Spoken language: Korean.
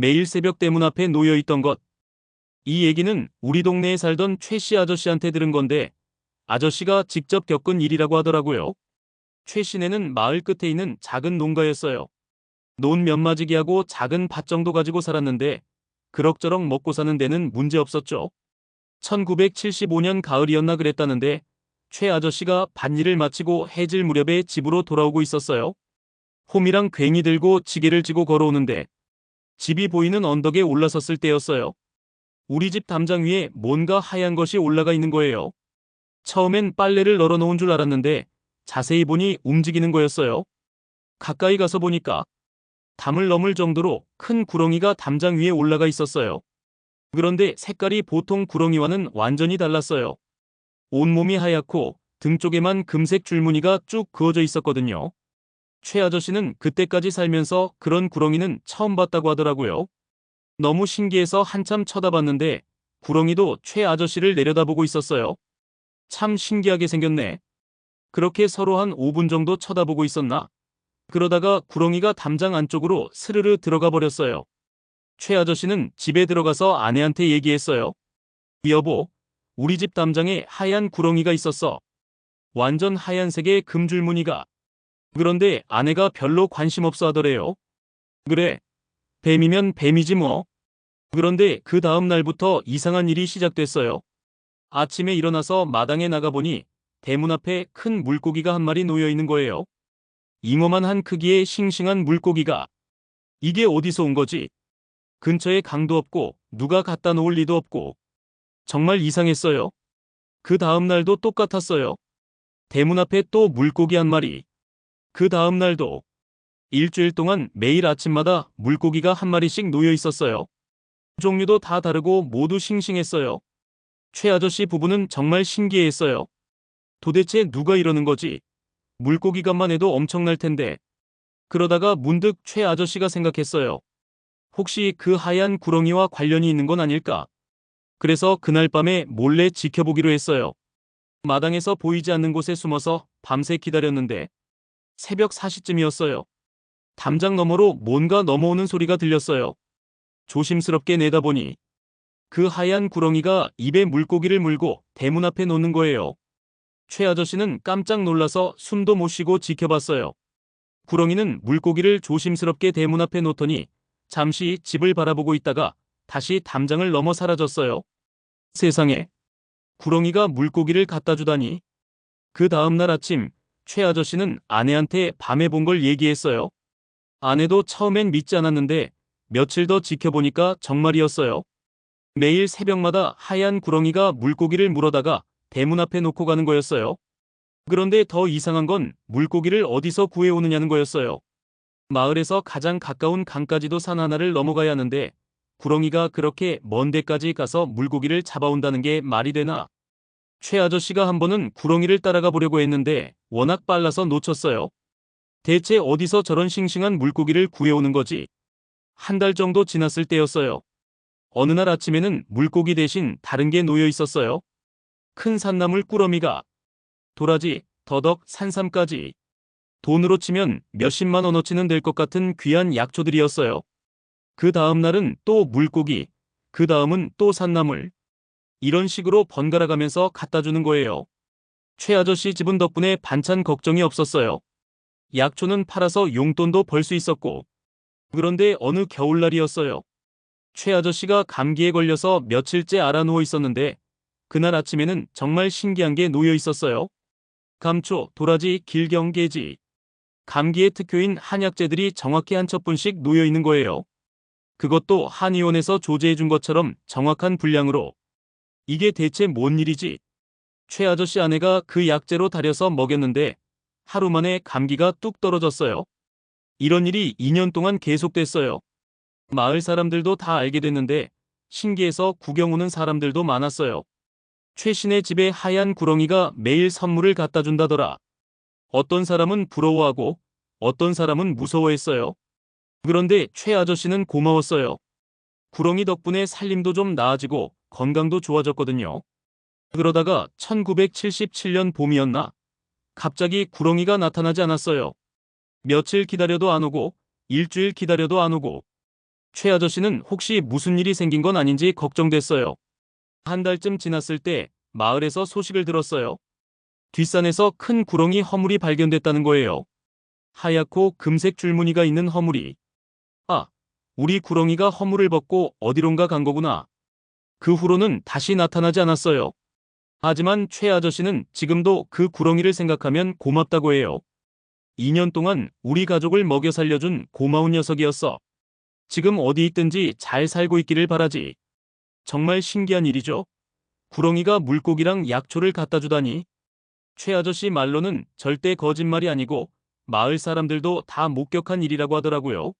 매일 새벽 대문 앞에 놓여 있던 것. 이 얘기는 우리 동네에 살던 최 씨 아저씨한테 들은 건데 아저씨가 직접 겪은 일이라고 하더라고요. 최 씨네는 마을 끝에 있는 작은 농가였어요. 논 몇 마지기 하고 작은 밭 정도 가지고 살았는데 그럭저럭 먹고 사는 데는 문제 없었죠. 1975년 가을이었나 그랬다는데 최 아저씨가 밭일을 마치고 해질 무렵에 집으로 돌아오고 있었어요. 홈이랑 괭이 들고 지게를 지고 걸어오는데 집이 보이는 언덕에 올라섰을 때였어요. 우리 집 담장 위에 뭔가 하얀 것이 올라가 있는 거예요. 처음엔 빨래를 널어 놓은 줄 알았는데 자세히 보니 움직이는 거였어요. 가까이 가서 보니까 담을 넘을 정도로 큰 구렁이가 담장 위에 올라가 있었어요. 그런데 색깔이 보통 구렁이와는 완전히 달랐어요. 온몸이 하얗고 등 쪽에만 금색 줄무늬가 쭉 그어져 있었거든요. 최 아저씨는 그때까지 살면서 그런 구렁이는 처음 봤다고 하더라고요. 너무 신기해서 한참 쳐다봤는데 구렁이도 최 아저씨를 내려다보고 있었어요. 참 신기하게 생겼네. 그렇게 서로 한 5분 정도 쳐다보고 있었나? 그러다가 구렁이가 담장 안쪽으로 스르르 들어가 버렸어요. 최 아저씨는 집에 들어가서 아내한테 얘기했어요. 여보, 우리 집 담장에 하얀 구렁이가 있었어. 완전 하얀색의 금줄무늬가. 그런데 아내가 별로 관심 없어 하더래요. 그래, 뱀이면 뱀이지 뭐. 그런데 그 다음 날부터 이상한 일이 시작됐어요. 아침에 일어나서 마당에 나가보니 대문 앞에 큰 물고기가 한 마리 놓여 있는 거예요. 잉어만 한 크기의 싱싱한 물고기가. 이게 어디서 온 거지? 근처에 강도 없고 누가 갖다 놓을 리도 없고. 정말 이상했어요. 그 다음 날도 똑같았어요. 대문 앞에 또 물고기 한 마리. 그 다음 날도. 일주일 동안 매일 아침마다 물고기가 한 마리씩 놓여 있었어요. 종류도 다 다르고 모두 싱싱했어요. 최 아저씨 부부는 정말 신기해했어요. 도대체 누가 이러는 거지? 물고기값만 해도 엄청날 텐데. 그러다가 문득 최 아저씨가 생각했어요. 혹시 그 하얀 구렁이와 관련이 있는 건 아닐까? 그래서 그날 밤에 몰래 지켜보기로 했어요. 마당에서 보이지 않는 곳에 숨어서 밤새 기다렸는데 새벽 4시쯤이었어요. 담장 너머로 뭔가 넘어오는 소리가 들렸어요. 조심스럽게 내다보니 그 하얀 구렁이가 입에 물고기를 물고 대문 앞에 놓는 거예요. 최 아저씨는 깜짝 놀라서 숨도 못 쉬고 지켜봤어요. 구렁이는 물고기를 조심스럽게 대문 앞에 놓더니 잠시 집을 바라보고 있다가 다시 담장을 넘어 사라졌어요. 세상에, 구렁이가 물고기를 갖다 주다니. 그 다음 날 아침, 최 아저씨는 아내한테 밤에 본 걸 얘기했어요. 아내도 처음엔 믿지 않았는데 며칠 더 지켜보니까 정말이었어요. 매일 새벽마다 하얀 구렁이가 물고기를 물어다가 대문 앞에 놓고 가는 거였어요. 그런데 더 이상한 건 물고기를 어디서 구해오느냐는 거였어요. 마을에서 가장 가까운 강까지도 산 하나를 넘어가야 하는데 구렁이가 그렇게 먼 데까지 가서 물고기를 잡아온다는 게 말이 되나? 최 아저씨가 한 번은 구렁이를 따라가 보려고 했는데 워낙 빨라서 놓쳤어요. 대체 어디서 저런 싱싱한 물고기를 구해오는 거지? 한 달 정도 지났을 때였어요. 어느 날 아침에는 물고기 대신 다른 게 놓여 있었어요. 큰 산나물 꾸러미가. 도라지, 더덕, 산삼까지. 돈으로 치면 몇십만 원어치는 될 것 같은 귀한 약초들이었어요. 그 다음 날은 또 물고기, 그 다음은 또 산나물. 이런 식으로 번갈아 가면서 갖다 주는 거예요. 최 아저씨 집은 덕분에 반찬 걱정이 없었어요. 약초는 팔아서 용돈도 벌 수 있었고. 그런데 어느 겨울날이었어요. 최 아저씨가 감기에 걸려서 며칠째 알아 누워 있었는데 그날 아침에는 정말 신기한 게 놓여 있었어요. 감초, 도라지, 길경게지. 감기의 특효인 한약재들이 정확히 한 첩분씩 놓여 있는 거예요. 그것도 한의원에서 조제해 준 것처럼 정확한 분량으로. 이게 대체 뭔 일이지? 최 아저씨 아내가 그 약재로 달여서 먹였는데 하루 만에 감기가 뚝 떨어졌어요. 이런 일이 2년 동안 계속됐어요. 마을 사람들도 다 알게 됐는데 신기해서 구경 오는 사람들도 많았어요. 최 씨네 집에 하얀 구렁이가 매일 선물을 갖다 준다더라. 어떤 사람은 부러워하고 어떤 사람은 무서워했어요. 그런데 최 아저씨는 고마웠어요. 구렁이 덕분에 살림도 좀 나아지고 건강도 좋아졌거든요. 그러다가 1977년 봄이었나? 갑자기 구렁이가 나타나지 않았어요. 며칠 기다려도 안 오고 일주일 기다려도 안 오고 최 아저씨는 혹시 무슨 일이 생긴 건 아닌지 걱정됐어요. 한 달쯤 지났을 때 마을에서 소식을 들었어요. 뒷산에서 큰 구렁이 허물이 발견됐다는 거예요. 하얗고 금색 줄무늬가 있는 허물이. 아, 우리 구렁이가 허물을 벗고 어디론가 간 거구나. 그 후로는 다시 나타나지 않았어요. 하지만 최 아저씨는 지금도 그 구렁이를 생각하면 고맙다고 해요. 2년 동안 우리 가족을 먹여 살려준 고마운 녀석이었어. 지금 어디 있든지 잘 살고 있기를 바라지. 정말 신기한 일이죠. 구렁이가 물고기랑 약초를 갖다 주다니. 최 아저씨 말로는 절대 거짓말이 아니고 마을 사람들도 다 목격한 일이라고 하더라고요.